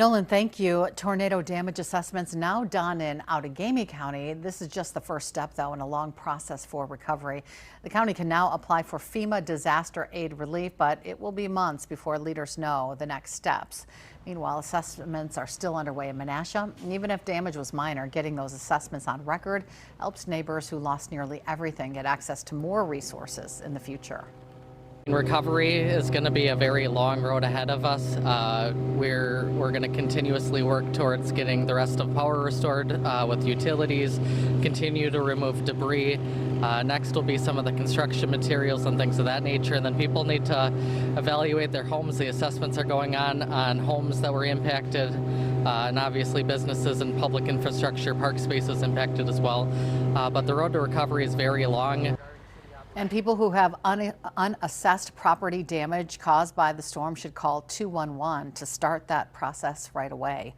Nolan, thank you. Tornado damage assessments now done in Outagamie County. This is just the first step, though, in a long process for recovery. The county can now apply for FEMA disaster aid relief, but it will be months before leaders know the next steps. Meanwhile, assessments are still underway in Menasha. Even if damage was minor, getting those assessments on record helps neighbors who lost nearly everything get access to more resources in the future. Recovery is going to be a very long road ahead of us. We're going to continuously work towards getting the rest of power restored with utilities, continue to remove debris. Next will be some of the construction materials and things of that nature, and then people need to evaluate their homes. The assessments are going on homes that were impacted, and obviously businesses and public infrastructure, park spaces impacted as well. But the road to recovery is very long. And people who have unassessed property damage caused by the storm should call 211 to start that process right away.